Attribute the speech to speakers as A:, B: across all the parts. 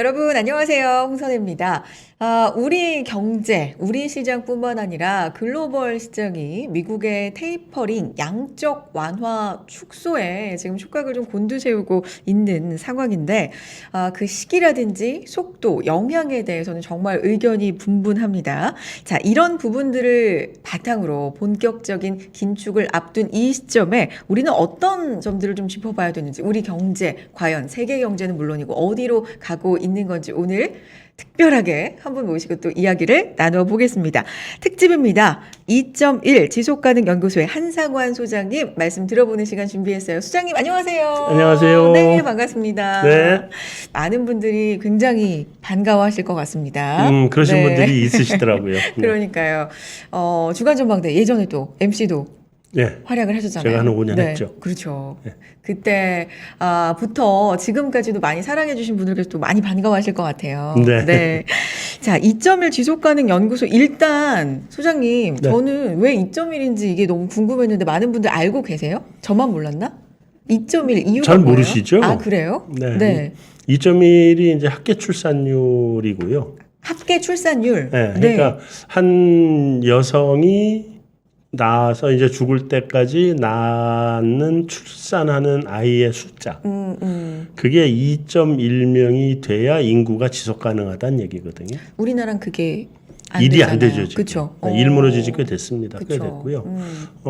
A: 여러분 안녕하세요. 홍선혜입니다. 우리 경제, 우리 시장뿐만 아니라 글로벌 시장이 미국의 테이퍼링, 양적 완화 축소에 지금 촉각을 좀 곤두세우고 있는 상황인데 그 시기라든지 속도, 영향에 대해서는 정말 의견이 분분합니다. 자, 이런 부분들을 바탕으로 본격적인 긴축을 앞둔 이 시점에 우리는 어떤 점들을 좀 짚어봐야 되는지, 우리 경제, 과연 세계 경제는 물론이고 어디로 가고 있는 건지 오늘 특별하게 한 분 모시고 또 이야기를 나누어 보겠습니다. 특집입니다. 2.1 지속가능연구소의 한상환 소장님 말씀 들어보는 시간 준비했어요. 소장님 안녕하세요.
B: 안녕하세요.
A: 네, 반갑습니다.
B: 네.
A: 많은 분들이 굉장히 반가워하실 것 같습니다.
B: 그러신
A: 네.
B: 분들이 있으시더라고요.
A: 그러니까요. 주간전망대 예전에 또 MC도
B: 네.
A: 활약을 하셨잖아요.
B: 제가 한 5년
A: 네,
B: 했죠.
A: 그렇죠.
B: 네.
A: 그때 부터 지금까지도 많이 사랑해 주신 분들께서 또 많이 반가워하실 것 같아요.
B: 네.
A: 자, 2.1 지속가능연구소 일단 소장님,
B: 네.
A: 저는 왜 2.1인지 이게 너무 궁금했는데 많은 분들 알고 계세요? 저만 몰랐나? 2.1 이유가
B: 잘
A: 뭐예요?
B: 모르시죠?
A: 아, 그래요?
B: 네. 2.1이 이제 합계 출산율이고요.
A: 합계 출산율.
B: 네. 그러니까 한 여성이 낳아서 이제 죽을 때까지 낳는 출산하는 아이의 숫자. 그게 2.1명이 돼야 인구가 지속 가능하다는 얘기거든요.
A: 우리나라는 그게 안
B: 일이 안
A: 되잖아요.
B: 되죠. 지금.
A: 그쵸?
B: 네, 일 무너진 지 꽤 됐습니다. 꽤
A: 그쵸.
B: 됐고요.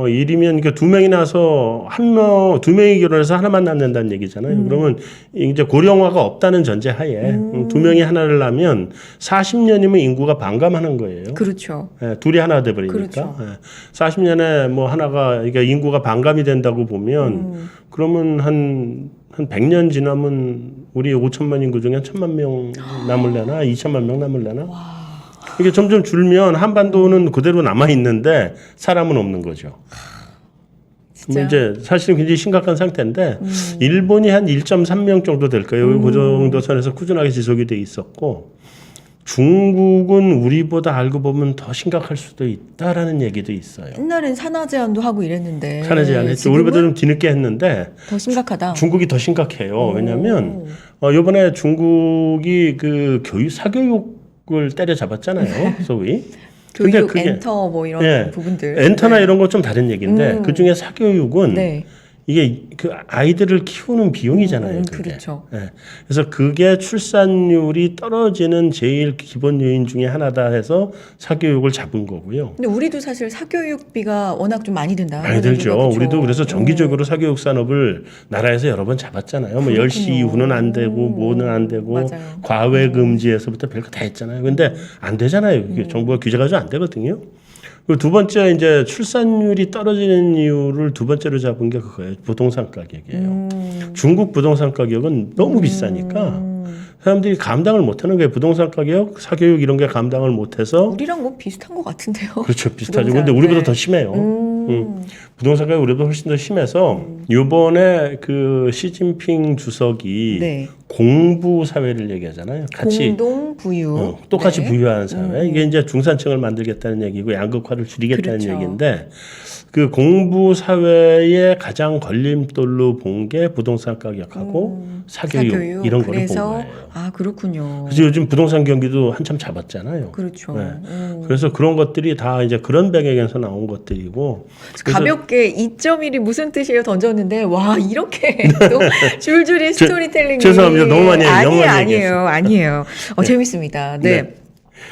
B: 일이면 그러니까 두 명이 나서 두 명이 결혼해서 하나만 낳는다는 얘기잖아요. 그러면 이제 고령화가 없다는 전제하에 두 명이 하나를 낳으면 40년이면 인구가 반감하는 거예요.
A: 그렇죠.
B: 예, 둘이 하나 돼 버리니까.
A: 그렇죠.
B: 40년에 뭐 하나가 그러니까 인구가 반감이 된다고 보면 그러면 한 100년 지나면 우리 5천만 인구 중에 1천만 명 남을려나 2천만 명 남을려나? 이게 점점 줄면 한반도는 그대로 남아 있는데 사람은 없는 거죠.
A: 진짜?
B: 이제 사실은 굉장히 심각한 상태인데 일본이 한 1.3명 정도 될 거예요. 그 정도 선에서 꾸준하게 지속이 돼 있었고 중국은 우리보다 알고 보면 더 심각할 수도 있다라는 얘기도 있어요.
A: 옛날엔 산하 제한도 하고 이랬는데
B: 산하 제한 했죠.
A: 지금은
B: 우리보다 좀 뒤늦게 했는데
A: 더 심각하다.
B: 중국이 더 심각해요. 왜냐하면 이번에 중국이 그 사교육을 때려잡았잖아요. 소위. 근데
A: 교육,
B: 그게
A: 엔터 뭐 이런
B: 예,
A: 부분들.
B: 엔터나
A: 네.
B: 이런 거 좀 다른 얘기인데 그 중에 사교육은
A: 네.
B: 이게 그 아이들을 키우는 비용이잖아요. 그게.
A: 그렇죠.
B: 예. 그래서 그게 출산율이 떨어지는 제일 기본 요인 중에 하나다 해서 사교육을 잡은 거고요.
A: 근데 우리도 사실 사교육비가 워낙 좀 많이 든다.
B: 많이 들죠. 우리도 그래서 정기적으로 사교육 산업을 나라에서 여러 번 잡았잖아요. 뭐 10시 이후는 안 되고 뭐는 안 되고
A: 맞아요.
B: 과외 금지에서부터 별거 다 했잖아요. 근데 안 되잖아요. 그게 정부가 규제가 좀 안 되거든요. 그리고 두 번째 이제 출산율이 떨어지는 이유를 두 번째로 잡은 게 그거예요. 부동산 가격이에요. 중국 부동산 가격은 너무 비싸니까 사람들이 감당을 못하는 거예요. 부동산 가격, 사교육 이런 게 감당을 못해서
A: 우리랑 뭐 비슷한 것 같은데요.
B: 그렇죠. 비슷하죠.
A: 부동산,
B: 근데 우리보다
A: 네.
B: 더 심해요. 부동산 가격이 우리보다 훨씬 더 심해서 이번에 그 시진핑 주석이
A: 네.
B: 공부 사회를 얘기하잖아요. 같이
A: 공동 부유.
B: 똑같이
A: 네.
B: 부유하는 사회. 이게 이제 중산층을 만들겠다는 얘기고 양극화를 줄이겠다는
A: 그렇죠.
B: 얘기인데 그 공부 사회의 가장 걸림돌로 본 게 부동산 가격하고 사교육 이런 거를 본
A: 그래서
B: 거예요.
A: 아, 그렇군요.
B: 그래서 요즘 부동산 경기도 한참 잡았잖아요.
A: 그렇죠.
B: 네. 그래서 그런 것들이 다 이제 그런 배경에서 나온 것들이고 그래서
A: 가볍게 2.1이 무슨 뜻이에요 던졌는데 와 이렇게 또 줄줄이 스토리텔링이
B: 죄송합니다. 너무 많이
A: 아니에요. 재밌습니다. 네.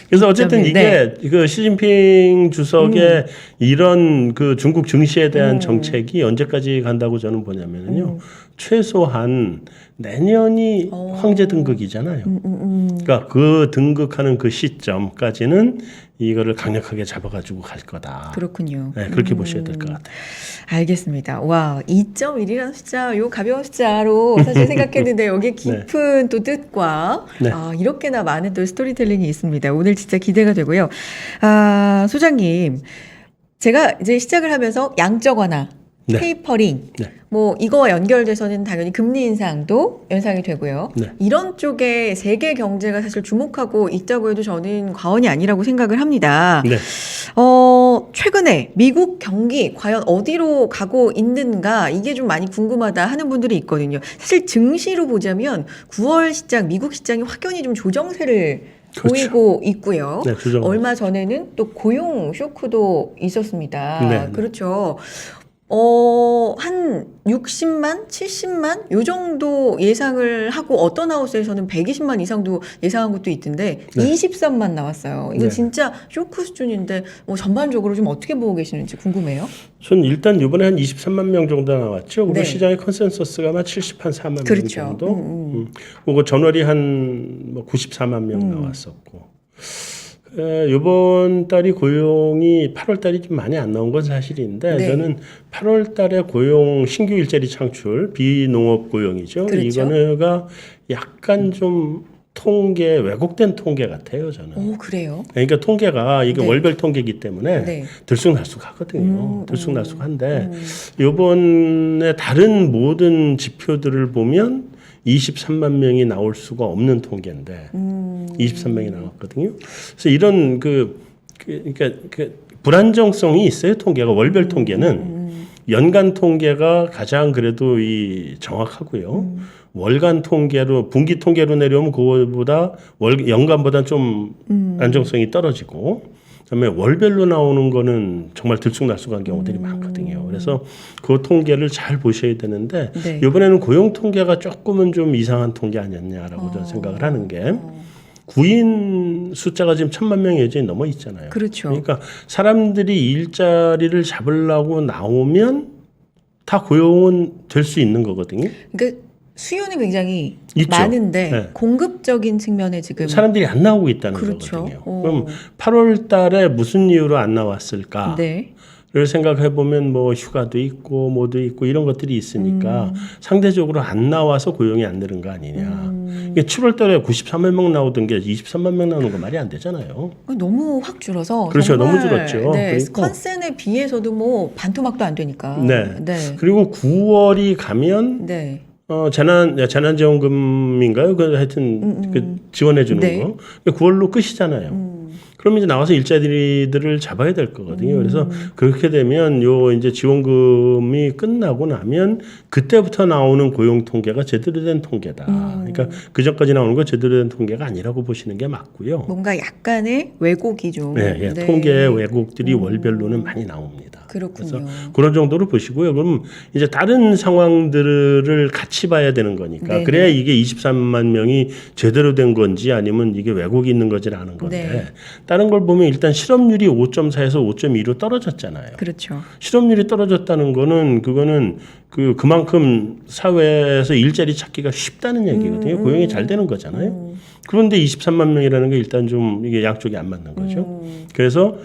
B: 그래서 어쨌든
A: 2.1,
B: 이게 그 시진핑 주석의 이런 그 중국 증시에 대한 정책이 언제까지 간다고 저는 보냐면요. 최소한 내년이 황제 등극이잖아요. 그러니까 그 등극하는 그 시점까지는 이거를 강력하게 잡아가지고 갈 거다.
A: 그렇군요.
B: 네, 그렇게 보셔야 될 것 같아요.
A: 알겠습니다. 와, 2.1이라는 숫자, 요 가벼운 숫자로 사실 생각했는데 여기 깊은 또 뜻과
B: 네.
A: 이렇게나 많은 또 스토리텔링이 있습니다. 오늘 진짜 기대가 되고요. 소장님, 제가 이제 시작을 하면서 양적 완화
B: 네.
A: 테이퍼링,
B: 네.
A: 뭐 이거와 연결돼서는 당연히 금리 인상도 연상이 되고요.
B: 네.
A: 이런 쪽에 세계 경제가 사실 주목하고 있다고 해도 저는 과언이 아니라고 생각을 합니다.
B: 네.
A: 최근에 미국 경기 과연 어디로 가고 있는가 이게 좀 많이 궁금하다 하는 분들이 있거든요. 사실 증시로 보자면 9월 시장, 미국 시장이 확연히 좀 조정세를
B: 그렇죠.
A: 보이고 있고요.
B: 네, 조정.
A: 얼마 전에는 또 고용 쇼크도 있었습니다.
B: 네, 네.
A: 그렇죠. 한 60만, 70만 요 정도 예상을 하고 어떤 하우스에서는 120만 이상도 예상한 것도 있던데
B: 네.
A: 23만 나왔어요. 이거
B: 네.
A: 진짜 쇼크 수준인데 전반적으로 좀 어떻게 보고 계시는지 궁금해요.
B: 전 일단 이번에 한 23만 명 정도 나왔죠. 그리고
A: 네.
B: 시장의 컨센서스가 한 74만 명
A: 그렇죠.
B: 정도. 그리고 전월이 한 94만 명 나왔었고. 이번 달이 고용이 8월 달이 좀 많이 안 나온 건 사실인데
A: 네.
B: 저는 8월 달에 고용 신규 일자리 창출 비농업 고용이죠.
A: 그렇죠.
B: 이거가 약간 좀 통계 왜곡된 통계 같아요, 저는.
A: 오, 그래요?
B: 그러니까 통계가 이게
A: 네.
B: 월별 통계이기 때문에
A: 네.
B: 들쑥날쑥하거든요. 들쑥날쑥한데 이번에 다른 모든 지표들을 보면 23만 명이 나올 수가 없는 통계인데 23명이 나왔거든요. 그래서 이런 그러니까 불안정성이 있어요. 통계가 월별 통계는 연간 통계가 가장 그래도 이 정확하고요. 월간 통계로 분기 통계로 내려오면 그거보다 연간보다 좀 안정성이 떨어지고. 그다음에 월별로 나오는 거는 정말 들쑥날쑥한 경우들이 많거든요. 그래서 그 통계를 잘 보셔야 되는데
A: 네.
B: 이번에는 고용 통계가 조금은 좀 이상한 통계 아니었냐라고 저는 생각을 하는 게 구인 숫자가 지금 1,000만 명이 여전히 넘어 있잖아요.
A: 그렇죠.
B: 그러니까 사람들이 일자리를 잡으려고 나오면 다 고용은 될 수 있는 거거든요.
A: 그러니까 수요는 굉장히
B: 있죠.
A: 많은데
B: 네.
A: 공급적인 측면에 지금
B: 사람들이 안 나오고 있다는
A: 그렇죠.
B: 거거든요.
A: 오.
B: 그럼 8월 달에 무슨 이유로 안 나왔을까?
A: 네.
B: 를 생각해 보면 뭐 휴가도 있고 뭐도 있고 이런 것들이 있으니까 상대적으로 안 나와서 고용이 안 늘은 거 아니냐. 이게 7월 달에 93만 명 나오던 게 23만 명 나오는 거 말이 안 되잖아요.
A: 너무 확 줄어서
B: 그렇죠.
A: 정말,
B: 너무 줄었죠.
A: 네,
B: 그러니까.
A: 컨센에 비해서도 뭐 반토막도 안 되니까.
B: 네.
A: 네.
B: 그리고 9월이 가면
A: 네.
B: 재난지원금인가요? 그 하여튼 그 지원해 주는
A: 네.
B: 거. 9월로 끝이잖아요. 그럼 이제 나와서 일자리들을 잡아야 될 거거든요. 그래서 그렇게 되면 요 이제 지원금이 끝나고 나면 그때부터 나오는 고용 통계가 제대로 된 통계다. 그러니까 그 전까지 나오는 거 제대로 된 통계가 아니라고 보시는 게 맞고요.
A: 뭔가 약간의 왜곡이 좀.
B: 네, 통계의 왜곡들이 월별로는 많이 나옵니다.
A: 그렇군요.
B: 그래서 그런 정도로 보시고요. 그럼 이제 다른 상황들을 같이 봐야 되는 거니까
A: 네네.
B: 그래야 이게 23만 명이 제대로 된 건지 아니면 이게 왜곡이 있는 건지라는 건데
A: 네.
B: 다른 걸 보면 일단 실업률이 5.4에서 5.2로 떨어졌잖아요.
A: 그렇죠.
B: 실업률이 떨어졌다는 거는 그거는 그만큼 사회에서 일자리 찾기가 쉽다는 얘기거든요. 고용이 잘 되는 거잖아요. 그런데 23만 명이라는 게 일단 좀 이게 양쪽이 안 맞는 거죠. 그래서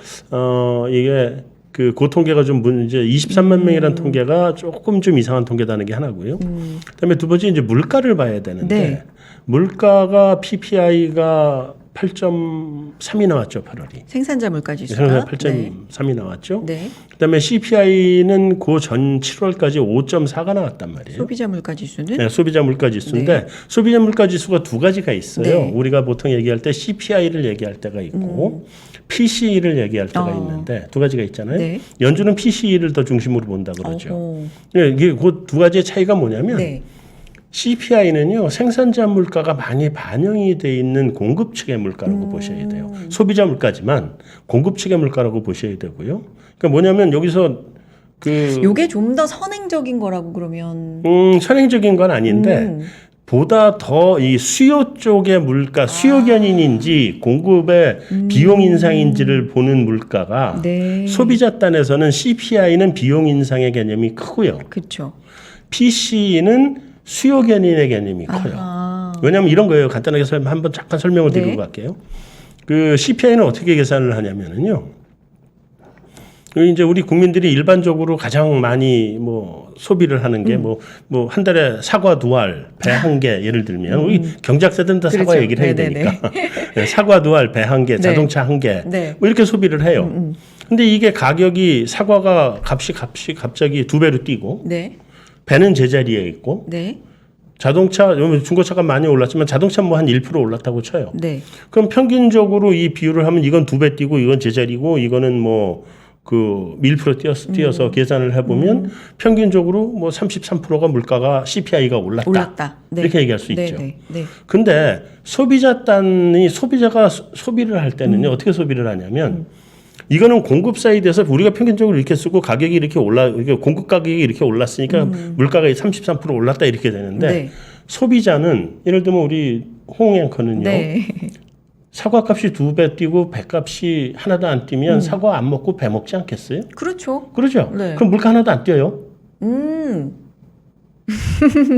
B: 이게 그 통계가 좀 문제 23만 명이라는 통계가 조금 좀 이상한 통계다는 게 하나고요. 그다음에 두 번째 이제 물가를 봐야 되는데
A: 네.
B: 물가가 PPI가 8.3이 나왔죠, 8월이.
A: 생산자 물가 지수가.
B: 8.3이 나왔죠.
A: 네.
B: 그다음에 CPI는 그 전 7월까지 5.4가 나왔단 말이에요.
A: 소비자 물가 지수는.
B: 네, 소비자 물가 지수인데 소비자 물가 지수가 두 가지가 있어요.
A: 네.
B: 우리가 보통 얘기할 때 CPI를 얘기할 때가 있고 PCE를 얘기할 때가 있는데 두 가지가 있잖아요.
A: 네.
B: 연준은 PCE를 더 중심으로 본다 그러죠.
A: 어허.
B: 네, 이게 그 두 가지의 차이가 뭐냐면
A: 네.
B: CPI는요 생산자 물가가 많이 반영이 돼 있는 공급 측의 물가라고 보셔야 돼요. 소비자 물가지만 공급 측의 물가라고 보셔야 되고요. 그러니까 뭐냐면 여기서
A: 요게 좀 더 선행적인 거라고 그러면.
B: 선행적인 건 아닌데 보다 더 이 수요 쪽의 물가, 수요 견인인지 공급의 비용 인상인지를 보는 물가가
A: 네.
B: 소비자 단에서는 CPI는 비용 인상의 개념이 크고요.
A: 그렇죠.
B: PC는 수요 견인의 개념이 커요.
A: 아하.
B: 왜냐하면 이런 거예요. 간단하게 한번 잠깐 설명을 드리고
A: 네.
B: 갈게요. 그 CPI는 어떻게 계산을 하냐면은요. 이제 우리 국민들이 일반적으로 가장 많이 뭐 소비를 하는 게 뭐 한 달에 사과 2알, 배 1개 예를 들면 우리 경작세들은 다 사과
A: 그렇죠.
B: 얘기를 해야
A: 네네네.
B: 되니까 네, 사과 2알, 배 1개, 자동차 1개
A: 네.
B: 뭐 이렇게 소비를 해요. 근데 이게 가격이 사과가 값이 갑자기 2배로 뛰고
A: 네.
B: 배는 제자리에 있고
A: 네.
B: 자동차 중고차가 많이 올랐지만 자동차 뭐 한 1% 올랐다고 쳐요.
A: 네.
B: 그럼 평균적으로 이 비율을 하면 이건 2배 뛰고 이건 제자리고 이거는 뭐 그 1% 뛰어서 계산을 해보면 평균적으로 뭐 33%가 물가가 CPI가 올랐다.
A: 네.
B: 이렇게 얘기할 수
A: 네.
B: 있죠.
A: 네. 네.
B: 근데 소비자가 소비를 할 때는요 어떻게 소비를 하냐면 이거는 공급 사이드에서 우리가 평균적으로 이렇게 쓰고 가격이 이렇게 이렇게 공급 가격이 이렇게 올랐으니까 물가가 33% 올랐다 이렇게 되는데
A: 네.
B: 소비자는 예를 들면 우리 홍 앵커는요
A: 네.
B: 사과값이 2배 뛰고 배값이 하나도 안 뛰면 사과 안 먹고 배 먹지 않겠어요?
A: 그렇죠.
B: 그러죠.
A: 네.
B: 그럼 물가 하나도 안 뛰어요.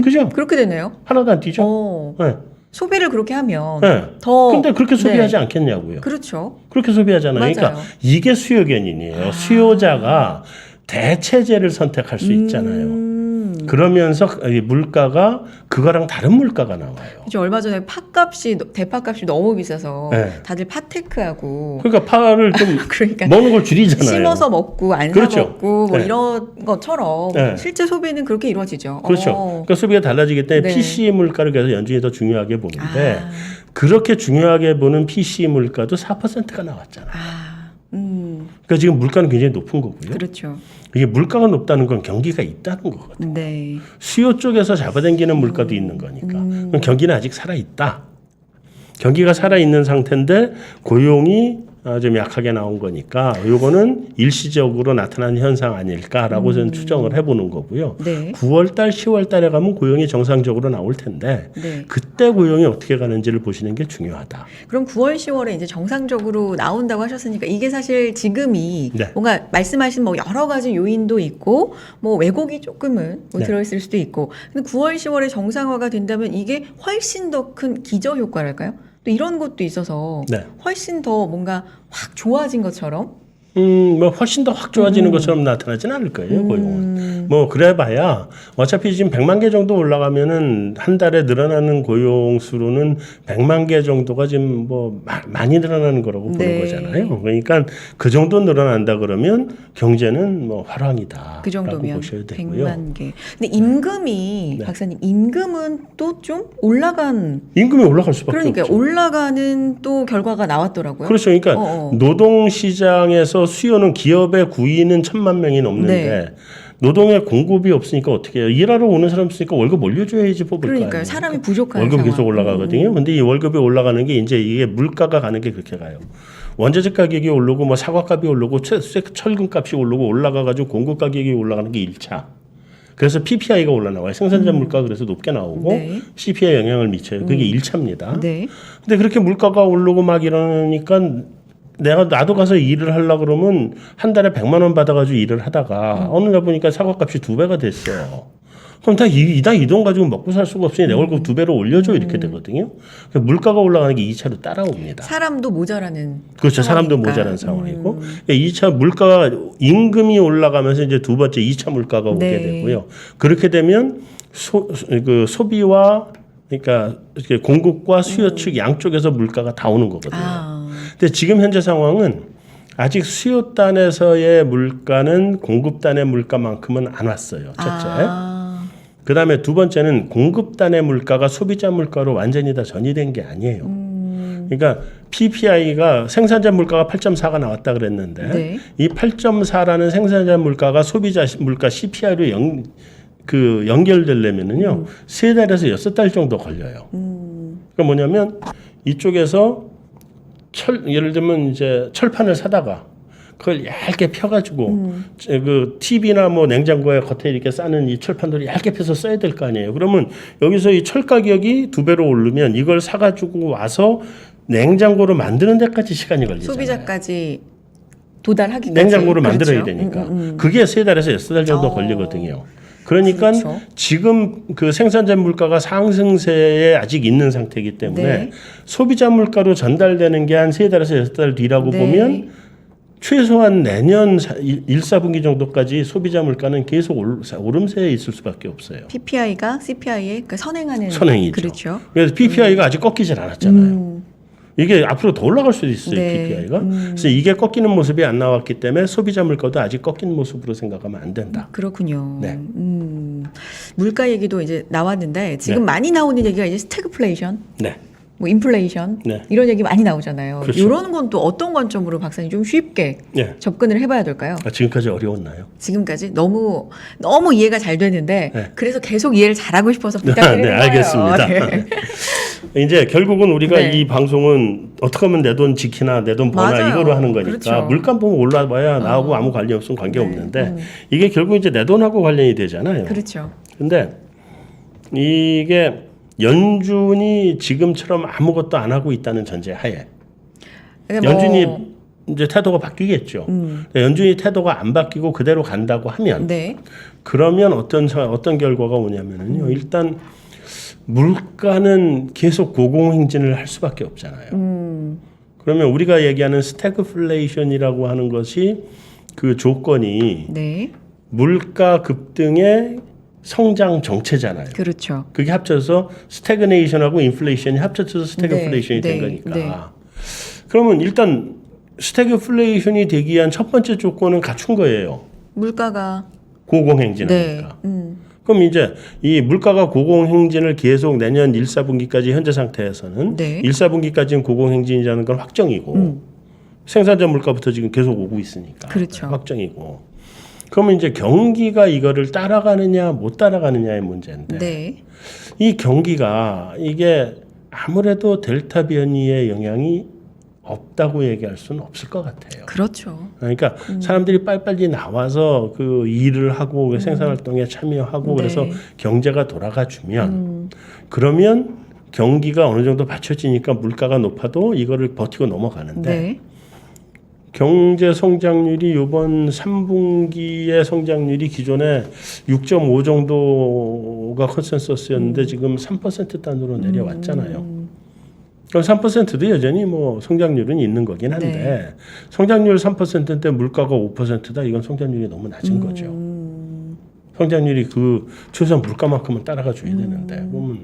B: 그죠?
A: 그렇게 되네요.
B: 하나도 안 뛰죠. 네.
A: 소비를 그렇게 하면
B: 네.
A: 더
B: 근데 그렇게 소비하지
A: 네.
B: 않겠냐고요.
A: 그렇죠.
B: 그렇게 소비하잖아요.
A: 맞아요.
B: 그러니까 이게 수요 견인이에요. 수요자가 대체제를 선택할 수 있잖아요. 그러면서 이 물가가 그거랑 다른 물가가 나와요.
A: 그죠. 얼마 전에 대파값이 너무 비싸서
B: 네.
A: 다들 파테크하고
B: 그러니까 파를 좀
A: 그러니까
B: 먹는 걸 줄이잖아요.
A: 심어서 먹고 안
B: 그렇죠.
A: 사 먹고 뭐
B: 네.
A: 이런 것처럼
B: 네.
A: 실제 소비는 그렇게 이루어지죠.
B: 그렇죠. 그러니까 소비가 달라지기 때문에
A: 네.
B: PC 물가를 계속 연준이 더 중요하게 보는데
A: 아.
B: 그렇게 중요하게 보는 PC 물가도 4%가 나왔잖아요. 그러니까 지금 물가는 굉장히 높은 거고요.
A: 그렇죠.
B: 이게 물가가 높다는 건 경기가 있다는 거거든요.
A: 네.
B: 수요 쪽에서 잡아당기는 물가도 있는 거니까. 그럼 경기는 아직 살아있다. 경기가 살아있는 상태인데 고용이 좀 약하게 나온 거니까 요거는 일시적으로 나타난 현상 아닐까라고 저는 추정을 해보는 거고요.
A: 네.
B: 9월달, 10월달에 가면 고용이 정상적으로 나올 텐데
A: 네.
B: 그때 고용이 어떻게 가는지를 보시는 게 중요하다.
A: 그럼 9월, 10월에 이제 정상적으로 나온다고 하셨으니까 이게 사실 지금이
B: 네.
A: 뭔가 말씀하신 뭐 여러 가지 요인도 있고 뭐 왜곡이 조금은 뭐
B: 네.
A: 들어있을 수도 있고 근데 9월, 10월에 정상화가 된다면 이게 훨씬 더 큰 기저 효과랄까요? 또 이런 것도 있어서
B: 네.
A: 훨씬 더 뭔가 확 좋아진 것처럼
B: 뭐 훨씬 더 확 좋아지는 것처럼 나타나진 않을 거예요, 고용은. 뭐 그래봐야 어차피 지금 100만 개 정도 올라가면은 한 달에 늘어나는 고용 수로는 100만 개 정도가 지금 뭐 많이 늘어나는 거라고 보는
A: 네.
B: 거잖아요. 그러니까 그 정도 늘어난다 그러면 경제는 뭐 활황이다.
A: 그 정도면
B: 보셔야 되고요.
A: 100만 개. 근데 임금이
B: 네.
A: 박사님 임금은 또 좀 올라간
B: 임금이 올라갈 수밖에
A: 그러니까
B: 없죠.
A: 올라가는 또 결과가 나왔더라고요.
B: 그렇죠. 그러니까 노동 시장에서 수요는 기업의 구인은 1,000만 명이 넘는데
A: 네.
B: 노동의 공급이 없으니까 어떻게 해요? 일하러 오는 사람 있으니까 월급 올려줘야지 뽑을 거 아니에요.
A: 그러니까요. 사람이 부족한
B: 월급
A: 상황.
B: 계속 올라가거든요. 근데 이 월급이 올라가는 게 이제 이게 물가가 가는 게 그렇게 가요. 원자재 가격이 오르고 뭐 사과값이 오르고 철근값이 오르고 올라가가지고 공급 가격이 올라가는 게 1차. 그래서 PPI가 올라나와요. 생산자 물가가 그래서 높게 나오고
A: 네.
B: CPI에 영향을 미쳐요. 그게 1차입니다.
A: 네.
B: 근데 그렇게 물가가 오르고 막 이러니까 나도 가서 일을 하려고 그러면 한 달에 100만 원 받아가지고 일을 하다가 어느 날 보니까 사과값이 2배가 됐어요. 그럼 이 돈 가지고 먹고 살 수가 없으니 내 월급 2배로 올려줘 이렇게 되거든요. 그러니까 물가가 올라가는 게 2차로 따라옵니다.
A: 사람도 모자라는
B: 그렇죠. 사람도
A: 상황이니까.
B: 모자란 상황이고 2차 물가가 임금이 올라가면서 이제 두 번째 2차 물가가 오게
A: 네.
B: 되고요. 그렇게 되면 소비와 그러니까 이렇게 공급과 수요 측 양쪽에서 물가가 다 오는 거거든요. 근데 지금 현재 상황은 아직 수요단에서의 물가는 공급단의 물가만큼은 안 왔어요. 첫째. 그다음에 두 번째는 공급단의 물가가 소비자 물가로 완전히 다 전이된 게 아니에요. 그러니까 PPI가 생산자 물가가 8.4가 나왔다 그랬는데
A: 네.
B: 이 8.4라는 생산자 물가가 소비자 물가 CPI로 연결되려면은요 3달에서 6달 정도 걸려요. 그러니까 뭐냐면 이쪽에서 예를 들면 이제 철판을 사다가 그걸 얇게 펴가지고 그 TV나 뭐 냉장고에 겉에 이렇게 싸는 이 철판들을 얇게 펴서 써야 될 거 아니에요. 그러면 여기서 이 철 가격이 2배로 오르면 이걸 사가지고 와서 냉장고로 만드는 데까지 시간이 걸리잖아요.
A: 소비자까지 도달하기까지
B: 냉장고를 만들어야
A: 그렇죠.
B: 되니까 그게 3달에서 6달 정도 걸리거든요. 그러니까
A: 그렇죠.
B: 지금 그 생산자 물가가 상승세에 아직 있는 상태이기 때문에
A: 네.
B: 소비자 물가로 전달되는 게 한 3달에서 6달 뒤라고
A: 네.
B: 보면 최소한 내년 1, 4분기 정도까지 소비자 물가는 계속 오름세에 있을 수밖에 없어요.
A: PPI가 CPI에 선행하는
B: 선행이죠.
A: 그렇죠.
B: 그래서 PPI가 아직 꺾이질 않았잖아요. 이게 앞으로 더 올라갈 수도 있어요.
A: 네.
B: PPI가. 그래서 이게 꺾이는 모습이 안 나왔기 때문에 소비자 물가도 아직 꺾인 모습으로 생각하면 안 된다.
A: 그렇군요.
B: 네.
A: 물가 얘기도 이제 나왔는데 지금
B: 네.
A: 많이 나오는 얘기가 이제 스태그플레이션,
B: 네.
A: 뭐 인플레이션
B: 네.
A: 이런 얘기 많이 나오잖아요.
B: 그렇죠.
A: 이런 건 또 어떤 관점으로 박사님 좀 쉽게
B: 네.
A: 접근을 해봐야 될까요?
B: 지금까지 어려웠나요?
A: 지금까지 너무 이해가 잘 되는데
B: 네.
A: 그래서 계속 이해를 잘하고 싶어서 부탁드리는
B: 네,
A: 거예요.
B: 알겠습니다.
A: 네.
B: 이제 결국은 우리가
A: 네.
B: 이 방송은 어떻게 하면 내 돈 지키나 내 돈 버나
A: 맞아요.
B: 이거로 하는 거니까
A: 그렇죠.
B: 물가 보면 올라봐야 나하고 아무 관계 없으면 관계
A: 네.
B: 없는데 이게 결국 이제 내 돈하고 관련이 되잖아요.
A: 그렇죠.
B: 근데 이게 연준이 지금처럼 아무것도 안 하고 있다는 전제 하에
A: 그러니까
B: 연준이 이제 태도가 바뀌겠죠. 연준이 태도가 안 바뀌고 그대로 간다고 하면
A: 네.
B: 그러면 어떤 결과가 오냐면은요. 일단 물가는 계속 고공행진을 할 수밖에 없잖아요. 그러면 우리가 얘기하는 스태그플레이션이라고 하는 것이 그 조건이
A: 네.
B: 물가 급등의 성장 정체잖아요.
A: 그렇죠.
B: 그게 합쳐서 스태그네이션하고 인플레이션이 합쳐져서 스태그플레이션이
A: 네,
B: 된
A: 네,
B: 거니까.
A: 네.
B: 그러면 일단 스태그플레이션이 되기 위한 첫 번째 조건은 갖춘 거예요.
A: 물가가
B: 고공행진하니까.
A: 네.
B: 그럼 이제 이 물가가 고공행진을 계속 내년 1, 4분기까지 현재 상태에서는
A: 네.
B: 1, 4분기까지는 고공행진이라는 건 확정이고 생산자 물가부터 지금 계속 오고 있으니까
A: 그렇죠.
B: 확정이고. 그러면 이제 경기가 이거를 따라가느냐 못 따라가느냐의 문제인데
A: 네.
B: 이 경기가 이게 아무래도 델타 변이의 영향이 없다고 얘기할 수는 없을 것 같아요.
A: 그렇죠.
B: 그러니까 사람들이 빨리빨리 나와서 그 일을 하고 그 생산활동에 참여하고
A: 네.
B: 그래서 경제가 돌아가 주면 그러면 경기가 어느 정도 받쳐지니까 물가가 높아도 이거를 버티고 넘어가는데
A: 네.
B: 경제 성장률이 이번 3분기의 성장률이 기존에 6.5 정도가 컨센서스였는데 지금 3% 단으로 내려왔잖아요. 그럼 3%도 여전히 뭐 성장률은 있는 거긴 한데
A: 네.
B: 성장률 3%인데 물가가 5%다 이건 성장률이 너무 낮은 거죠. 성장률이 그 최소한 물가만큼은 따라가 줘야 되는데 그러면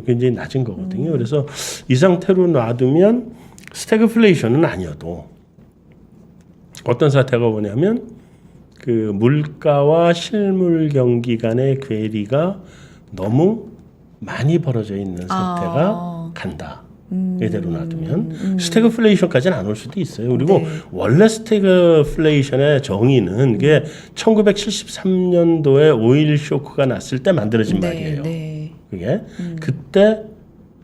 B: 굉장히 낮은 거거든요. 그래서 이 상태로 놔두면 스태그플레이션은 아니어도 어떤 사태가 오냐면 그 물가와 실물 경기 간의 괴리가 너무 많이 벌어져 있는 상태가 간다. 이대로 놔두면 스태그플레이션까지는 안 올 수도 있어요. 그리고
A: 네.
B: 원래 스태그플레이션의 정의는 그게 1973년도에 오일 쇼크가 났을 때 만들어진 말이에요.
A: 네.
B: 그게 그때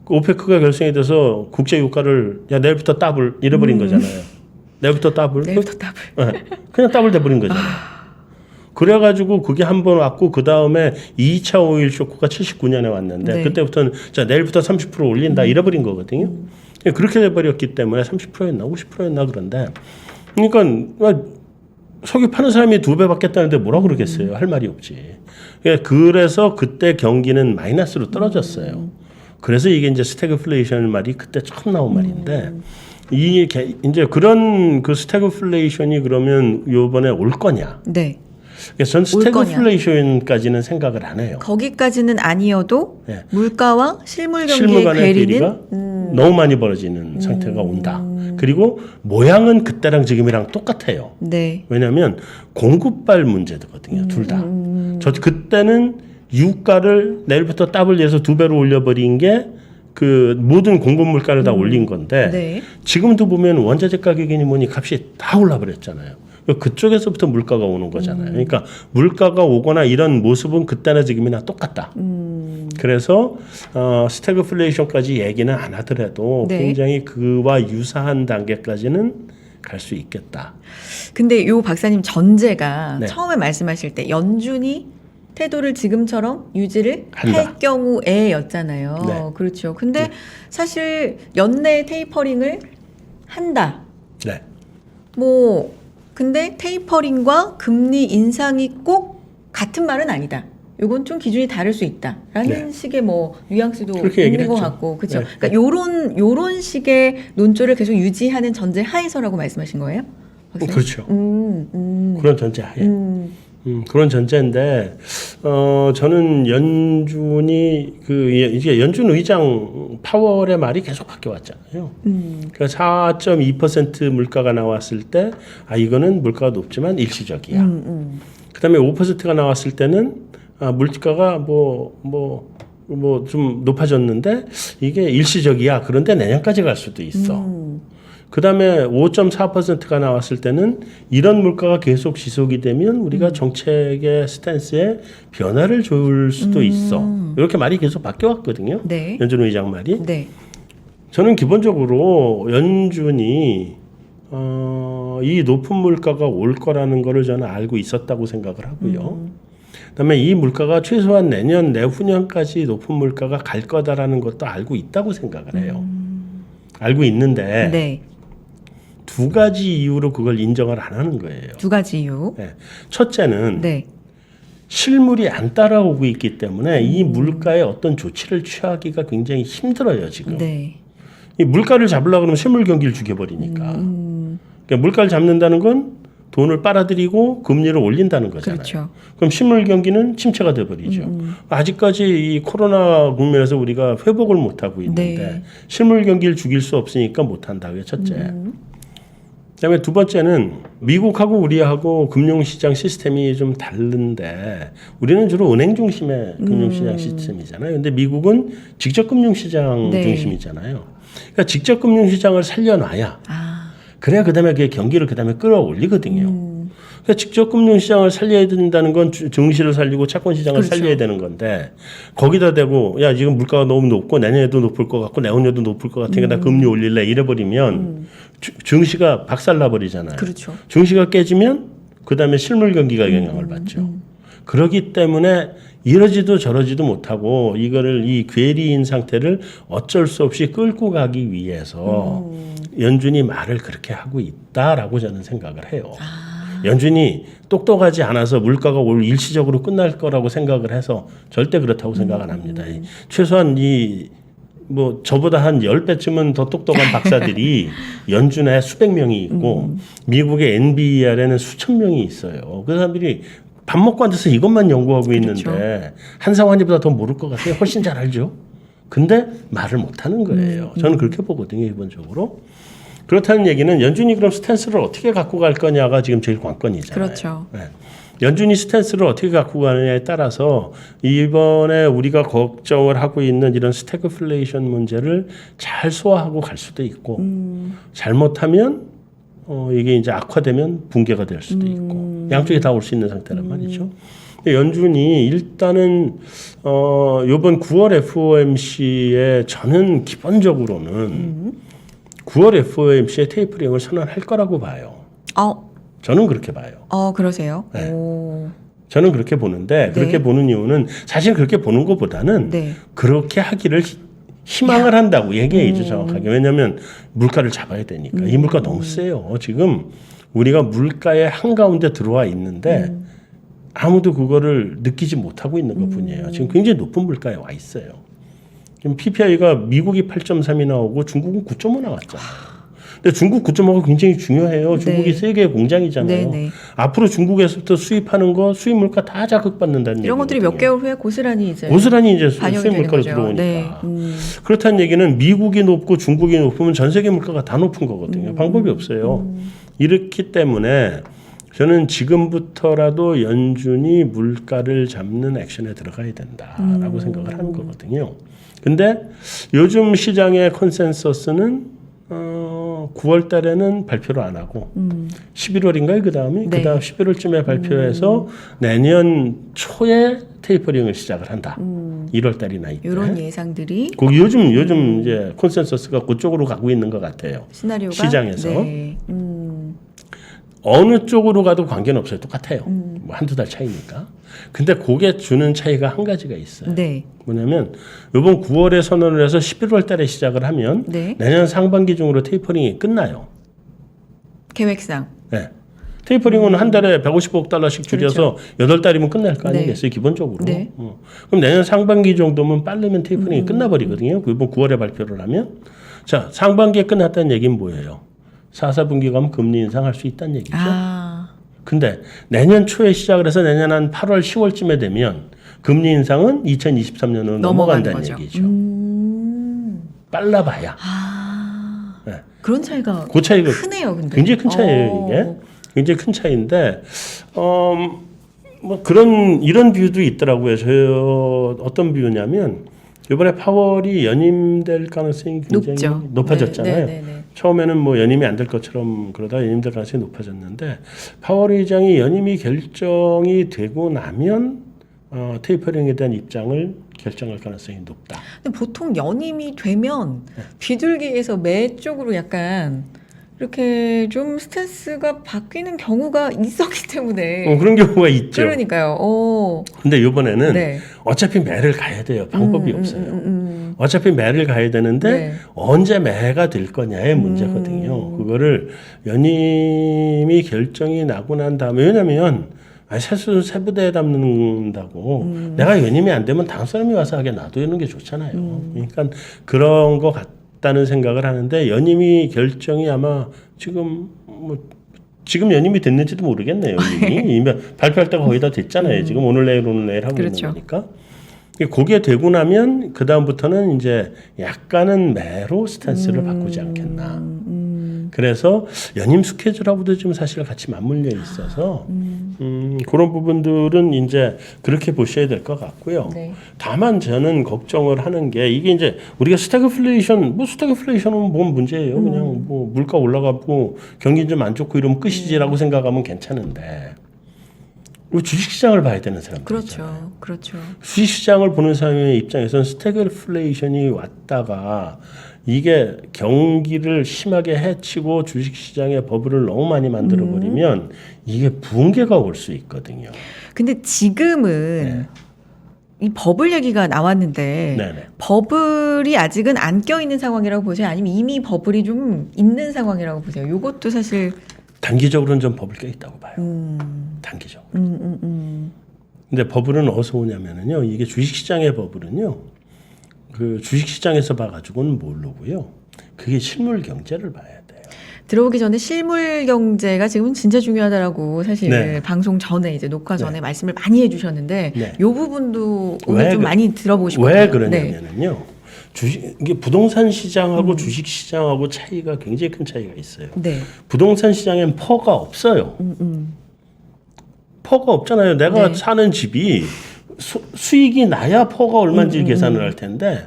B: 오페크가 결성이 돼서 국제 유가를 야 내일부터 더블 잃어버린 거잖아요. 내일부터 더블.
A: 내일부터 더블.
B: 네, 그냥 더블 돼버린 거잖아요. 그래가지고 그게 한 번 왔고 그 다음에 2차 오일 쇼크가 79년에 왔는데
A: 네.
B: 그때부터는 자 내일부터 30% 올린다 잃어버린 거거든요. 그렇게 돼버렸기 때문에 30%였나 50%였나 그런데 그러니까 석유 파는 사람이 2배 받겠다는데 뭐라 그러겠어요. 할 말이 없지. 그래서 그때 경기는 마이너스로 떨어졌어요. 그래서 이게 이제 스태그플레이션 말이 그때 처음 나온 말인데 이게 이제 그런 그 스태그플레이션이 그러면 요번에 올 거냐?
A: 네.
B: 그래서 전
A: 올 거냐.
B: 스태그플레이션까지는 생각을 안 해요.
A: 거기까지는 아니어도
B: 네.
A: 물가와 실물
B: 실물
A: 경기의
B: 간의
A: 괴리는
B: 괴리가 너무 많이 벌어지는 상태가 온다. 그리고 모양은 그때랑 지금이랑 똑같아요.
A: 네.
B: 왜냐하면 공급발 문제거든요. 둘 다. 저 그때는 유가를 내일부터 더블해서 2배로 올려버린 게 그 모든 공급 물가를 다 올린 건데
A: 네.
B: 지금도 보면 원자재 가격이니 뭐니 값이 다 올라버렸잖아요. 그쪽에서부터 물가가 오는 거잖아요. 그러니까 물가가 오거나 이런 모습은 그때나 지금이나 똑같다. 그래서 스태그플레이션까지 얘기는 안 하더라도
A: 네.
B: 굉장히 그와 유사한 단계까지는 갈 수 있겠다.
A: 근데 요 박사님 전제가
B: 네.
A: 처음에 말씀하실 때 연준이 태도를 지금처럼 유지를
B: 한다.
A: 할 경우에였잖아요.
B: 네.
A: 그렇죠. 근데 사실 연내 테이퍼링을 한다.
B: 네.
A: 뭐 근데 테이퍼링과 금리 인상이 꼭 같은 말은 아니다. 요건 좀 기준이 다를 수 있다라는
B: 네.
A: 식의 뭐 뉘앙스도
B: 그렇게
A: 있는
B: 얘기를
A: 것
B: 했죠.
A: 같고, 그렇죠.
B: 네.
A: 그러니까 요런 식의 논조를 계속 유지하는 전제 하에서라고 말씀하신 거예요? 박사님?
B: 그렇죠. 그런 전제 하에. 그런 전제인데 저는 연준이 이제 연준 의장 파월의 말이 계속 바뀌어 왔잖아요. 그러니까 4.2% 물가가 나왔을 때 이거는 물가가 높지만 일시적이야. 그다음에 5%가 나왔을 때는 물가가 좀 높아졌는데 이게 일시적이야. 그런데 내년까지 갈 수도 있어. 그 다음에 5.4%가 나왔을 때는 이런 물가가 계속 지속이 되면 우리가 정책의 스탠스에 변화를 줄 수도 있어. 이렇게 말이 계속 바뀌어왔거든요.
A: 네.
B: 연준 의장 말이.
A: 네. 저는
B: 기본적으로 연준이 이 높은 물가가 올 거라는 거를 저는 알고 있었다고 생각을 하고요. 그다음에 이 물가가 최소한 내년, 내후년까지 높은 물가가 갈 거다라는 것도 알고 있다고 생각을 해요. 알고 있는데
A: 네.
B: 두 가지 이유로 그걸 인정을 안 하는 거예요.
A: 두 가지 이유.
B: 네. 첫째는
A: 네.
B: 실물이 안 따라오고 있기 때문에 이 물가에 어떤 조치를 취하기가 굉장히 힘들어요, 지금.
A: 네.
B: 이 물가를 잡으려고 그러면 실물 경기를 죽여버리니까. 그러니까 물가를 잡는다는 건 돈을 빨아들이고 금리를 올린다는 거잖아요.
A: 그렇죠.
B: 그럼 실물 경기는 침체가 돼버리죠. 아직까지 이 코로나 국면에서 우리가 회복을 못하고 있는데
A: 네.
B: 실물 경기를 죽일 수 없으니까 못한다. 그게 첫째. 그다음에 두 번째는 미국하고 우리하고 금융시장 시스템이 좀 다른데 우리는 주로 은행 중심의 금융시장 시스템이잖아요. 근데 미국은 직접 금융시장
A: 네.
B: 중심이잖아요. 그러니까 직접 금융시장을 살려놔야 그래야 그다음에 그게 경기를 그다음에 끌어올리거든요. 그러니까 직접 금융시장을 살려야 된다는 건 증시를 살리고 채권시장을
A: 그렇죠.
B: 살려야 되는 건데 거기다 대고 야 지금 물가가 너무 높고 내년에도 높을 것 같고 내후년에도 높을 것 같으니까 나 금리 올릴래 이래버리면 증시가 박살나버리잖아요.
A: 그렇죠.
B: 증시가 깨지면 그다음에 실물 경기가 영향을 받죠. 그렇기 때문에 이러지도 저러지도 못하고 이거를 이 괴리인 상태를 어쩔 수 없이 끌고 가기 위해서 연준이 말을 그렇게 하고 있다라고 저는 생각을 해요. 연준이 똑똑하지 않아서 물가가 올 일시적으로 끝날 거라고 생각을 해서 절대 그렇다고 생각 안 합니다. 최소한 저보다 한 10배쯤은 더 똑똑한 박사들이 연준에 수백 명이 있고 미국의 NBER에는 수천 명이 있어요. 그 사람들이 밥 먹고 앉아서 이것만 연구하고 있는데
A: 그렇죠.
B: 한상환이보다 더 모를 것 같아요. 훨씬 잘 알죠. 근데 말을 못 하는 거예요. 저는 그렇게 보거든요, 기본적으로. 그렇다는 얘기는 연준이 그럼 스탠스를 어떻게 갖고 갈 거냐가 지금 제일 관건이잖아요.
A: 그렇죠.
B: 네. 연준이 스탠스를 어떻게 갖고 가느냐에 따라서 이번에 우리가 걱정을 하고 있는 이런 스태그플레이션 문제를 잘 소화하고 갈 수도 있고 잘못하면 이게 이제 악화되면 붕괴가 될 수도 있고 양쪽이 다 올 수 있는 상태란 말이죠. 근데 연준이 일단은 이번 9월 FOMC에 저는 기본적으로는 9월 FOMC에 테이퍼링을 선언할 거라고 봐요. 저는 그렇게 봐요.
A: 그러세요?
B: 네.
A: 오.
B: 저는 그렇게 보는데 그렇게
A: 네.
B: 보는 이유는 사실 그렇게 보는 것보다는
A: 네.
B: 그렇게 하기를 희망을 한다고 얘기해야죠, 정확하게. 왜냐하면 물가를 잡아야 되니까. 이 물가 너무 세요. 지금 우리가 물가의 한가운데 들어와 있는데 아무도 그거를 느끼지 못하고 있는 것뿐이에요. 지금 굉장히 높은 물가에 와 있어요. 지금 PPI가 미국이 8.3이 나오고 중국은 9.5 나왔잖아요. 근데 중국 9.5가 굉장히 중요해요. 중국이
A: 네.
B: 세계의 공장이잖아요.
A: 네.
B: 앞으로 중국에서부터 수입하는 거 수입 물가 다 자극받는다는 얘기거든요.
A: 이런 것들이 몇 개월 후에 고스란히 이제
B: 고스란히 이제
A: 반영이
B: 수입
A: 되는
B: 물가로
A: 거죠.
B: 들어오니까.
A: 네.
B: 그렇다는 얘기는 미국이 높고 중국이 높으면 전 세계 물가가 다 높은 거거든요. 방법이 없어요. 이렇기 때문에 저는 지금부터라도 연준이 물가를 잡는 액션에 들어가야 된다라고 생각을 하는 거거든요. 근데 요즘 시장의 컨센서스는 9월 달에는 발표를 안 하고 11월인가요? 그 다음에?
A: 네.
B: 그 다음 11월쯤에 발표해서 내년 초에 테이퍼링을 시작을 한다. 1월 달이나 이때.
A: 이런 예상들이
B: 거기 요즘 이제 컨센서스가 그쪽으로 가고 있는 것 같아요.
A: 시나리오가
B: 시장에서.
A: 네.
B: 어느 쪽으로 가도 관계는 없어요. 똑같아요. 뭐 한두 달 차이니까. 근데 그게 주는 차이가 한 가지가 있어요.
A: 네.
B: 뭐냐면 이번 9월에 선언을 해서 11월 달에 시작을 하면
A: 네.
B: 내년 상반기 중으로 테이퍼링이 끝나요.
A: 계획상.
B: 네. 테이퍼링은 한 달에 150억 달러씩 줄여서 8달이면 끝날 거 아니겠어요, 기본적으로.
A: 네.
B: 그럼 내년 상반기 정도면 빠르면 테이퍼링이 끝나버리거든요. 이번 9월에 발표를 하면. 자, 상반기에 끝났다는 얘기는 뭐예요? 4, 4분기 가면 금리 인상할 수 있다는 얘기죠. 근데 내년 초에 시작을 해서 내년 한 8월, 10월쯤에 되면 금리 인상은 2023년으로 넘어간다는
A: 거죠.
B: 얘기죠. 빨라봐야. 네.
A: 그런 차이가
B: 그 차이가
A: 크네요, 근데.
B: 굉장히 큰 차이예요, 이게. 굉장히 큰 차이인데, 뭐 이런 비유도 있더라고요. 어떤 비유냐면, 이번에 파월이 연임될 가능성이 굉장히 높아졌잖아요.
A: 네.
B: 처음에는 뭐 연임이 안 될 것처럼 그러다 연임될 가능성이 높아졌는데, 파월 의장이 연임이 결정이 되고 나면, 테이퍼링에 대한 입장을 결정할 가능성이 높다.
A: 근데 보통 연임이 되면 비둘기에서 매 쪽으로 약간 이렇게 좀 스탠스가 바뀌는 경우가 있었기 때문에.
B: 그런 경우가 있죠.
A: 그러니까요.
B: 근데 이번에는
A: 네.
B: 어차피 매를 가야 돼요. 방법이 없어요. 어차피 매를 가야 되는데
A: 네.
B: 언제 매가 될 거냐의 문제거든요. 그거를 연임이 결정이 나고 난 다음에, 왜냐면 세부대에 담는다고 내가 연임이 안 되면 다음 사람이 와서 하게 놔두는 게 좋잖아요. 그러니까 그런 거 같다는 생각을 하는데, 연임이 결정이 아마 지금 연임이 됐는지도 모르겠네요. 이미 발표할 때가 거의 다 됐잖아요. 지금 오늘 내일 하고
A: 그렇죠.
B: 있는 거니까. 그게 되고 나면 그 다음부터는 이제 약간은 매로 스탠스를 바꾸지 않겠나. 그래서 연임 스케줄하고도 지금 사실 같이 맞물려 있어서 그런 부분들은 이제 그렇게 보셔야 될 것 같고요.
A: 네.
B: 다만 저는 걱정을 하는 게, 이게 이제 우리가 스태그플레이션은 뭔 문제예요? 그냥 뭐 물가 올라가고 경기 좀 안 좋고 이러면 끝이지라고 생각하면 괜찮은데, 우리 주식시장을 봐야 되는 사람들이잖아요.
A: 그렇죠.
B: 주식시장을 보는 사람의 입장에서는 스태그플레이션이 왔다가 이게 경기를 심하게 해치고 주식시장의 버블을 너무 많이 만들어버리면 이게 붕괴가 올 수 있거든요.
A: 근데 지금은 이 버블 얘기가 나왔는데
B: 네네.
A: 버블이 아직은 안 껴있는 상황이라고 보세요? 아니면 이미 버블이 좀 있는 상황이라고 보세요? 이것도 사실
B: 단기적으로는 좀 버블 껴 있다고 봐요. 단기적으로. 근데 버블은 어디서 오냐면요, 이게 주식시장의 버블은요, 그 주식시장에서 봐가지고는 모르고요, 그게 실물 경제를 봐야 돼요.
A: 들어오기 전에 실물 경제가 지금 진짜 중요하다라고 사실
B: 네.
A: 방송 전에 이제 녹화 전에 말씀을 많이 해주셨는데
B: 네.
A: 이 부분도 오늘 좀 많이 들어보고 싶거든요.
B: 왜 그러냐면요, 이게 부동산 시장하고 주식 시장하고 차이가 굉장히 큰 차이가 있어요.
A: 네.
B: 부동산 시장엔 퍼가 없어요. 퍼가 없잖아요. 내가
A: 네.
B: 사는 집이 수익이 나야 퍼가 얼마인지 계산을 할 텐데,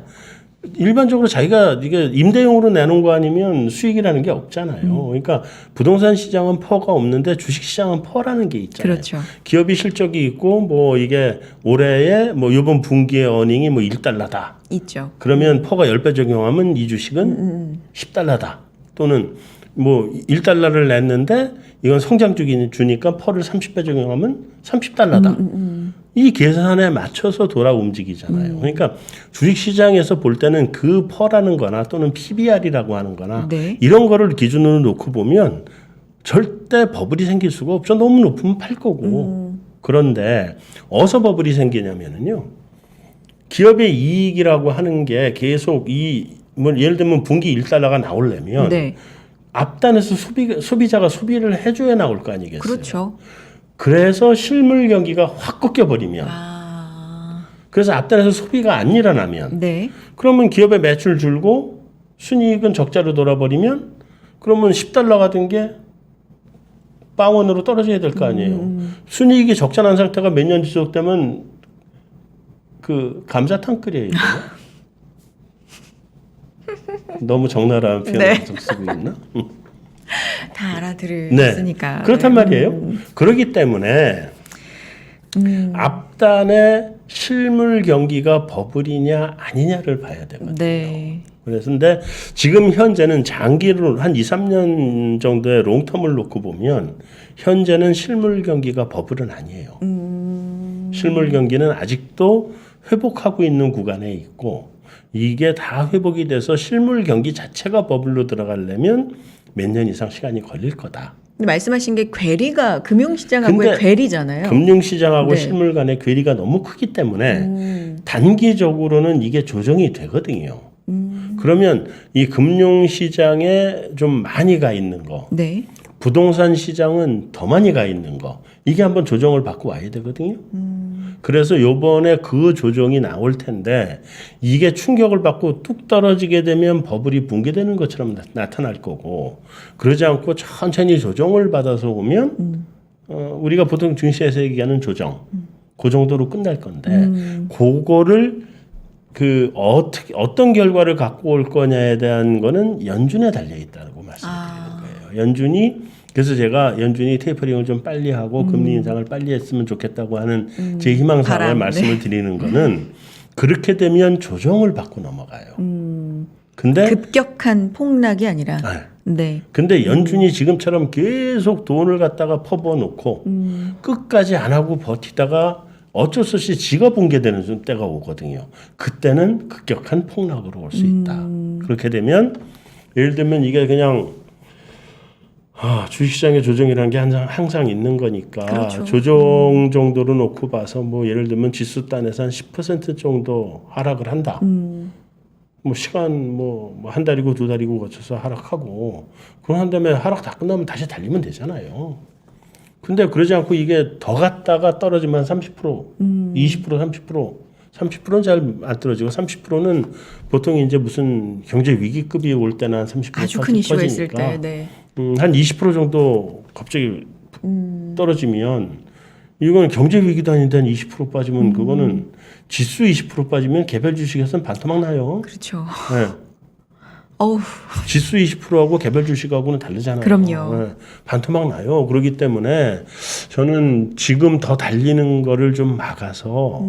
B: 일반적으로 자기가 이게 임대용으로 내놓은 거 아니면 수익이라는 게 없잖아요. 그러니까 부동산 시장은 퍼가 없는데 주식 시장은 퍼라는 게 있잖아요.
A: 그렇죠.
B: 기업이 실적이 있고 뭐 이게 올해에 뭐 이번 분기의 어닝이 뭐 1달러다.
A: 있죠.
B: 그러면 퍼가 10배 적용하면 이 주식은 10달러다. 또는 뭐 1달러를 냈는데 이건 성장주기 주니까 퍼를 30배 적용하면 30달러다. 이 계산에 맞춰서 돌아 움직이잖아요. 그러니까 주식시장에서 볼 때는 그 퍼라는 거나 또는 PBR이라고 하는 거나
A: 네.
B: 이런 거를 기준으로 놓고 보면 절대 버블이 생길 수가 없죠. 너무 높으면 팔 거고. 그런데 어디서 버블이 생기냐면요, 기업의 이익이라고 하는 게 계속 뭐 예를 들면 분기 1달러가 나오려면
A: 네.
B: 앞단에서 소비자가 소비를 해줘야 나올 거 아니겠어요.
A: 그렇죠.
B: 그래서 실물 경기가 확 꺾여버리면, 그래서 앞단에서 소비가 안 일어나면,
A: 네.
B: 그러면 기업의 매출 줄고 순이익은 적자로 돌아버리면, 그러면 10달러 같은 게 빵원으로 떨어져야 될 거 아니에요. 순이익이 적자 난 상태가 몇 년 지속되면 그 감자탕 끓여야 돼요. 너무 적나라한 표현을 계속 쓰고 있나?
A: 다 알아들으시니까.
B: 네. 그렇단 말이에요. 그렇기 때문에 앞단에 실물 경기가 버블이냐 아니냐를 봐야 되거든요.
A: 네.
B: 그래서 근데 지금 현재는 장기로 한 2, 3년 정도의 롱텀을 놓고 보면 현재는 실물 경기가 버블은 아니에요. 실물 경기는 아직도 회복하고 있는 구간에 있고, 이게 다 회복이 돼서 실물 경기 자체가 버블로 들어가려면 몇 년 이상 시간이 걸릴 거다.
A: 근데 말씀하신 게 괴리가 금융시장하고의 괴리잖아요.
B: 금융시장하고
A: 네.
B: 실물 간의 괴리가 너무 크기 때문에 단기적으로는 이게 조정이 되거든요. 그러면 이 금융시장에 좀 많이 가 있는 거,
A: 네.
B: 부동산 시장은 더 많이 가 있는 거. 이게 한번 조정을 받고 와야 되거든요. 그래서 요번에 그 조정이 나올 텐데 이게 충격을 받고 뚝 떨어지게 되면 버블이 붕괴되는 것처럼 나타날 거고 그러지 않고 천천히 조정을 받아서 오면 우리가 보통 증시에서 얘기하는 조정 그 정도로 끝날 건데 그거를 그 어떤 결과를 갖고 올 거냐에 대한 거는 연준에 달려 있다고 말씀드리는 거예요. 연준이 그래서 제가 연준이 테이퍼링을 좀 빨리 하고 금리 인상을 빨리 했으면 좋겠다고 하는 제 희망사항을 말씀을 드리는 거는 그렇게 되면 조정을 받고 넘어가요. 근데
A: 급격한 폭락이 아니라. 네.
B: 근데 연준이 지금처럼 계속 돈을 갖다가 퍼부어 놓고 끝까지 안 하고 버티다가 어쩔 수 없이 지가 붕괴되는 때가 오거든요. 그때는 급격한 폭락으로 올 수 있다. 그렇게 되면 예를 들면 이게 그냥 주식시장의 조정이라는 게 항상 있는 거니까
A: 그렇죠.
B: 조정 정도로 놓고 봐서 뭐 예를 들면 지수 단에서 한 10% 정도 하락을 한다. 뭐 시간 뭐 한 달이고 두 달이고 거쳐서 하락하고 그런 한 다음에 하락 다 끝나면 다시 달리면 되잖아요. 근데 그러지 않고 이게 더 갔다가 떨어지면 30%, 20%, 30%는 잘 안 떨어지고 30%는 보통 이제 무슨 경제 위기급이 올 때는 한 30%
A: 아주 큰 이슈가 있을 때. 네.
B: 한 20% 정도 갑자기 떨어지면 이건 경제 위기도 아닌데 한 20% 빠지면 그거는 지수 20% 빠지면 개별 주식에서는 반토막 나요.
A: 그렇죠.
B: 네.
A: 어우.
B: 지수 20%하고 개별 주식하고는 다르잖아요.
A: 그럼요.
B: 네. 반토막 나요. 그렇기 때문에 저는 지금 더 달리는 거를 좀 막아서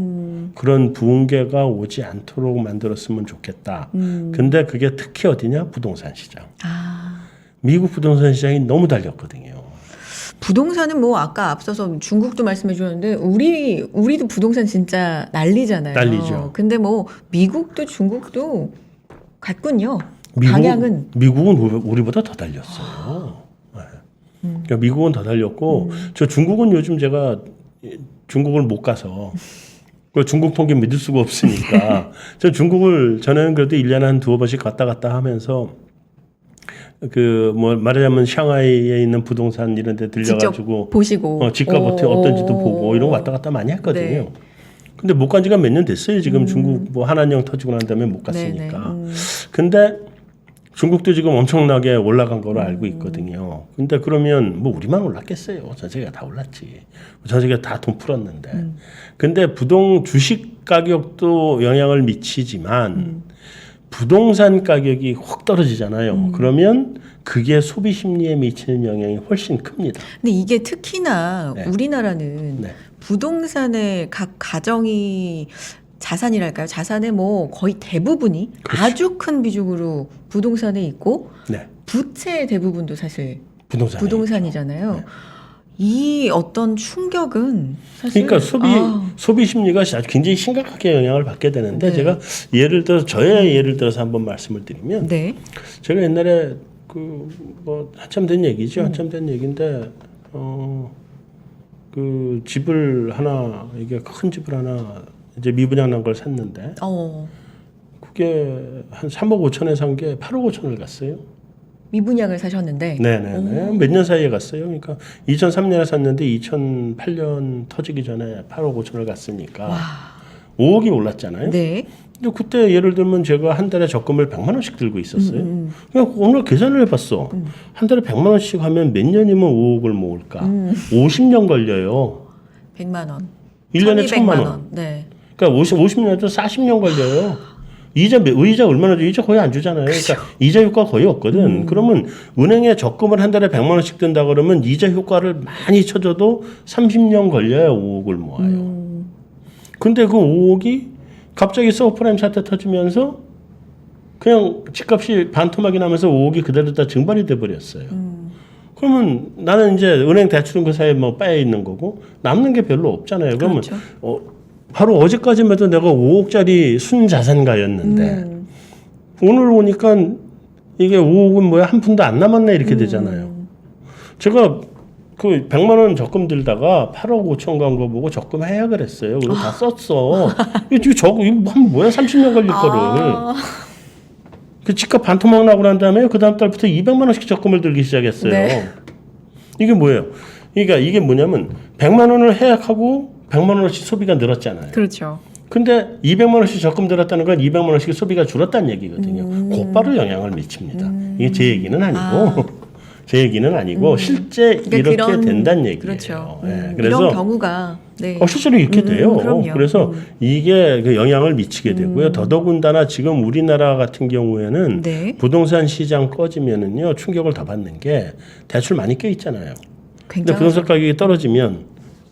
B: 그런 붕괴가 오지 않도록 만들었으면 좋겠다. 근데 그게 특히 어디냐? 부동산 시장. 미국 부동산 시장이 너무 달렸거든요.
A: 부동산은 뭐 아까 앞서서 중국도 말씀해 주셨는데 우리도 부동산 진짜 난리잖아요.
B: 난리죠.
A: 근데 뭐 미국도 중국도 같군요. 방향은
B: 미국은 우리보다 더 달렸어요. 네. 그러니까 미국은 더 달렸고 저 중국은 요즘 제가 중국을 못 가서 그 중국 통계 믿을 수가 없으니까 저 중국을 저는 그래도 1년에 한 두어 번씩 갔다 하면서 그 뭐 말하자면 샹하이에 있는 부동산 이런 데 들려가지고
A: 보시고
B: 집값 어떤지도 보고 이런 거 왔다 갔다 많이 했거든요.
A: 네.
B: 근데 못 간 지가 몇 년 됐어요. 지금 중국 뭐 한한령 터지고 난 다음에 못 갔으니까. 근데 중국도 지금 엄청나게 올라간 거로 알고 있거든요. 근데 그러면 뭐 우리만 올랐겠어요. 전 세계가 다 올랐지. 전 세계가 다 돈 풀었는데. 근데 주식 가격도 영향을 미치지만 부동산 가격이 확 떨어지잖아요. 그러면 그게 소비 심리에 미치는 영향이 훨씬 큽니다.
A: 근데 이게 특히나
B: 네.
A: 우리나라는
B: 네.
A: 부동산의 각 가정이 자산이랄까요? 자산의 뭐 거의 대부분이
B: 그렇죠.
A: 아주 큰 비중으로 부동산에 있고
B: 네.
A: 부채의 대부분도 사실
B: 부동산에
A: 부동산이잖아요.
B: 네.
A: 이 어떤 충격은 사실
B: 그러니까 소비 심리가 굉장히 심각하게 영향을 받게 되는데
A: 네.
B: 제가 저의 예를 들어서 한번 말씀을 드리면
A: 네.
B: 제가 옛날에 그 뭐 한참 된 얘기죠. 한참 된 얘기인데 그 집을 하나 이게 큰 집을 하나 이제 미분양 난 걸 샀는데 그게 한 3억 5천에 산 게 8억 5천을 갔어요.
A: 미분양을 사셨는데
B: 네네네. 몇 년 사이에 갔어요. 그러니까 2003년에 샀는데 2008년 터지기 전에 8억 5천을 갔으니까 5억이 올랐잖아요.
A: 네.
B: 근데 그때 예를 들면 제가 한 달에 적금을 100만 원씩 들고 있었어요. 그냥 오늘 계산을 해봤어. 한 달에 100만 원씩 하면 몇 년이면 5억을 모을까? 50년 걸려요.
A: 100만 원.
B: 1년에
A: 1200만
B: 1000만 원.
A: 네.
B: 그러니까 50년에도 40년 걸려요. 의자 얼마나 줘? 의자 거의 안 주잖아요. 그러니까 이자 효과 거의 없거든. 그러면 은행에 적금을 한 달에 100만 원씩 든다 그러면 이자 효과를 많이 쳐줘도 30년 걸려야 5억을 모아요. 근데 그 5억이 갑자기 서브프라임 사태 터지면서 그냥 집값이 반토막이 나면서 5억이 그대로 다 증발이 돼 버렸어요. 그러면 나는 이제 은행 대출은 그 사이에 뭐 빠져 있는 거고 남는 게 별로 없잖아요. 그러면
A: 그렇죠.
B: 바로 어제까지만 해도 내가 5억짜리 순자산가였는데 오늘 오니까 이게 5억은 뭐야 한 푼도 안 남았네 이렇게 되잖아요. 제가 그 100만 원 적금 들다가 8억 5천 간 거 보고 적금 해야 그랬어요. 그리고 다 썼어. 이거 뭐야 30년 걸릴 거를. 그 집값 반토막 나고 난 다음에 그 다음 달부터 200만 원씩 적금을 들기 시작했어요.
A: 네.
B: 이게 뭐예요? 그러니까 이게 뭐냐면 100만 원을 해약하고 100만 원어치 소비가 늘었잖아요.
A: 그렇죠.
B: 근데 200만 원씩 적금 들었다는 건 200만 원씩 소비가 줄었다는 얘기거든요. 곧바로 영향을 미칩니다. 이게 제 얘기는 아니고 제 얘기는 아니고 실제
A: 그러니까
B: 이렇게
A: 그런-
B: 된다는 얘기예요.
A: 그렇죠.
B: 예,
A: 이런 경우가 네.
B: 실제로 이렇게 돼요.
A: 그럼요.
B: 그래서 이게 그 영향을 미치게 되고요. 더더군다나 지금 우리나라 같은 경우에는
A: 네.
B: 부동산 시장 꺼지면은요 충격을 더 받는 게 대출 많이 껴 있잖아요. 근데
A: 굉장히
B: 부동산 가격이 떨어지면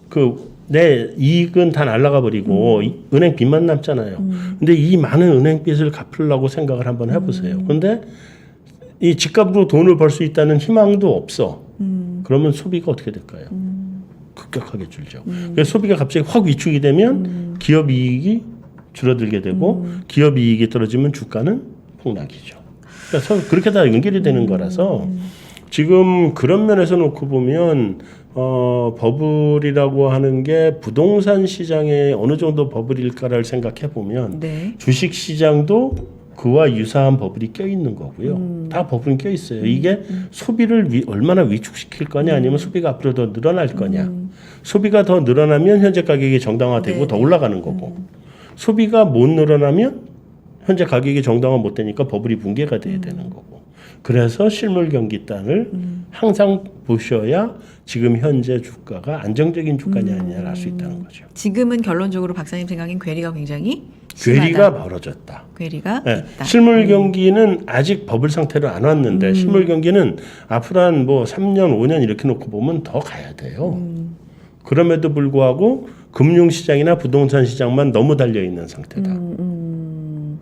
B: 그 내 이익은 다 날아가 버리고 은행 빚만 남잖아요. 근데 이 많은 은행 빚을 갚으려고 생각을 한번 해보세요. 근데 이 집값으로 돈을 벌 수 있다는 희망도 없어. 그러면 소비가 어떻게 될까요? 급격하게 줄죠. 그래서 소비가 갑자기 확 위축이 되면 기업 이익이 줄어들게 되고 기업 이익이 떨어지면 주가는 폭락이죠. 그래서 그렇게 다 연결이 되는 거라서 지금 그런 면에서 놓고 보면 버블이라고 하는 게 부동산 시장에 어느 정도 버블일까를 생각해 보면
A: 네.
B: 주식 시장도 그와 유사한 버블이 껴 있는 거고요. 다 버블은 껴 있어요. 이게 소비를 얼마나 위축시킬 거냐 아니면 소비가 앞으로 더 늘어날 거냐. 소비가 더 늘어나면 현재 가격이 정당화되고
A: 네,
B: 더 올라가는 거고 소비가 못 늘어나면 현재 가격이 정당화 못 되니까 버블이 붕괴가 돼야 되는 거고. 그래서 실물 경기 단을 항상 보셔야 지금 현재 주가가 안정적인 주가냐 아니냐를 알 수 있다는 거죠.
A: 지금은 결론적으로 박사님 생각엔 괴리가 굉장히
B: 괴리가
A: 심하다.
B: 벌어졌다.
A: 괴리가
B: 네.
A: 있다.
B: 실물 경기는 아직 버블 상태로 안 왔는데 실물 경기는 앞으로 한 뭐 3년, 5년 이렇게 놓고 보면 더 가야 돼요. 그럼에도 불구하고 금융시장이나 부동산 시장만 너무 달려 있는 상태다.